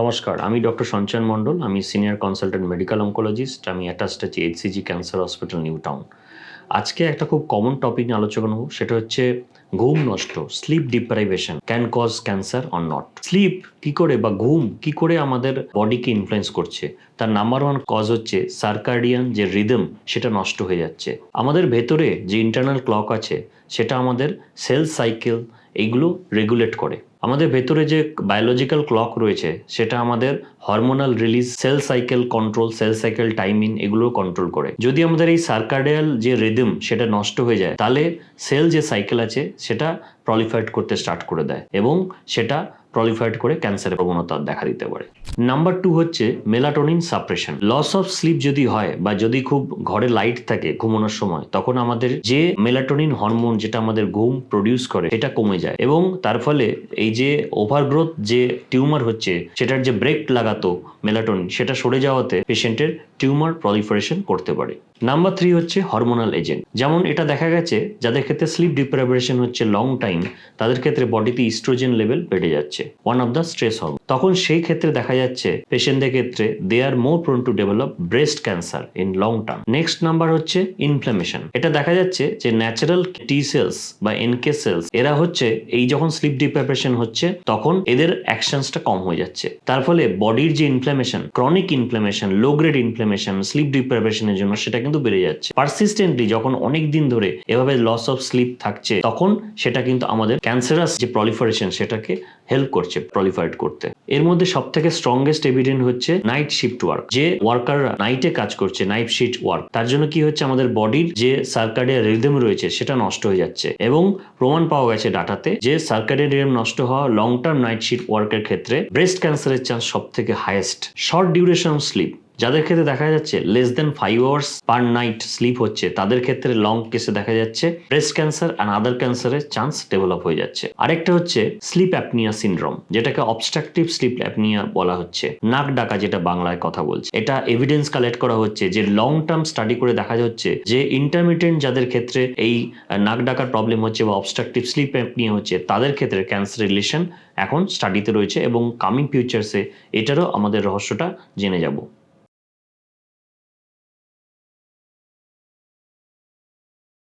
নমস্কার, আমি ডক্টর সঞ্চয়ন মণ্ডল। আমি সিনিয়র কনসালটেন্ট মেডিকেল অঙ্কোলজিস্ট। আমি অ্যাটাচড আছি HCG cancer hospital, new town. আজকে একটা খুব কমন টপিক নিয়ে আলোচনা করব, সেটা হচ্ছে ঘুম নষ্ট, sleep deprivation can cause cancer or not. Sleep কি করে বা ঘুম কি করে আমাদের বডিকে ইনফ্লুয়েন্স করছে, তার নাম্বার ওয়ান কজ হচ্ছে সার্কাডিয়ান যে রিদম সেটা নষ্ট হয়ে যাচ্ছে। আমাদের ভেতরে যে ইন্টারনাল ক্লক আছে সেটা আমাদের সেল সাইকেল এইগুলো রেগুলেট করে। আমাদের ভেতরে যে বায়োলজিক্যাল ক্লক রয়েছে সেটা আমাদের hormonal release, cell cycle control, cell cycle timing এগুলো কন্ট্রোল করে। যদি আমাদের এই সার্কাডিয়াল যে রিদম সেটা নষ্ট হয়ে যায়, তাহলে সেল যে সাইকেল আছে সেটা প্রলিফারেট করতে স্টার্ট করে দেয় এবং সেটা প্রলিফারেট করে ক্যান্সারের প্রবণতা দেখা দিতে পারে। নাম্বার টু হচ্ছে melatonin suppression. Loss of sleep যদি হয় বা যদি খুব ঘরে লাইট থাকে ঘুমানোর সময়, তখন আমাদের যে মেলাটোনিন হরমোন যেটা আমাদের ঘুম প্রডিউস করে এটা কমে যায় এবং তার ফলে এই যে ওভারগ্রোথ যে টিউমার হচ্ছে সেটার যে ব্রেক লাগাতো মেলাটোনিন সেটা সরে যাওয়াতে পেশেন্টের টিউমার প্রলিফারেশন করতে পারে। নাম্বার থ্রি হচ্ছে হরমোনাল এজেন্ট। যেমন এটা দেখা গেছে যাদের ক্ষেত্রে স্লিপ ডিপ্রাইভেশন হচ্ছে লং টাইম, তাদের ক্ষেত্রে বডিতে ইস্ট্রোজেন লেভেল বেড়ে যাচ্ছে, one of the stress hormone. তখন সেই ক্ষেত্রে দেখা যাচ্ছে পেশেন্টদের ক্ষেত্রে they are more prone to develop breast cancer in long term. Next number হচ্ছে ইনফ্লামেশন। এটা দেখা যাচ্ছে যে ন্যাচারাল টি সেলস বা এনকে সেলস এরা হচ্ছে এই যখন স্লিপ ডিপ্রাইভেশন হচ্ছে তখন এদের অ্যাকশনসটা কম হয়ে যাচ্ছে। তার ফলে বডির যে inflammation, chronic inflammation, low grade inflammation sleep ডিপ্রাইভেশনের জন্য সেটা কিন্তু বেড়ে যাচ্ছে। পারসিস্টেন্টলি যখন অনেক দিন ধরে এভাবে লস অফ স্লিপ থাকছে তখন সেটা কিন্তু আমাদের ক্যান্সারাস যে প্রলিফারেশন সেটাকে হেল্প করছে প্রলিফারেট করতে। এর মধ্যে সব থেকে স্ট্রংগেস্ট এভিডেন্ট হচ্ছে নাইট শিফট ওয়ার্ক। যে ওয়ার্কাররা নাইটে কাজ করছে, নাইট শিফট ওয়ার্ক, তার জন্য কি হচ্ছে আমাদের বডির যে সার্কাডিয়ান রিদম রয়েছে সেটা নষ্ট হয়ে যাচ্ছে এবং প্রমাণ পাওয়া গেছে ডাটাতে যে সার্কাডিয়ান রিদম নষ্ট হওয়া লং টার্ম নাইট শিফট ওয়ার্কের ক্ষেত্রে ব্রেস্ট ক্যান্সারের চান্স সব থেকে হাইয়েস্ট। শর্ট ডিউরেশন স্লিপ যাদের ক্ষেত্রে দেখা যাচ্ছে less than 5 hours per night sleep হচ্ছে, তাদের ক্ষেত্রে লং কেসে দেখা যাচ্ছে ব্রেস্ট ক্যান্সার অ্যান্ড আদার ক্যান্সারের চান্স ডেভেলপ হয়ে যাচ্ছে। আরেকটা হচ্ছে স্লিপ অ্যাপনিয়া সিনড্রোম, যেটাকে অবস্ট্রাকটিভ স্লিপ অ্যাপনিয়া বলা হচ্ছে, নাক ডাকা যেটা বাংলায় কথা বলছে। এটা এভিডেন্স কালেক্ট করা হচ্ছে যে লং টার্ম স্টাডি করে দেখা যাচ্ছে যে ইন্টারমিটেন্ট যাদের ক্ষেত্রে এই নাক ডাকার প্রবলেম হচ্ছে বা অবস্ট্রাকটিভ স্লিপ অ্যাপনিয়া হচ্ছে, তাদের ক্ষেত্রে ক্যান্সার রিলেশন এখন স্টাডিতে রয়েছে এবং কামিং ফিউচার্সে এটারও আমাদের রহস্যটা জেনে যাব।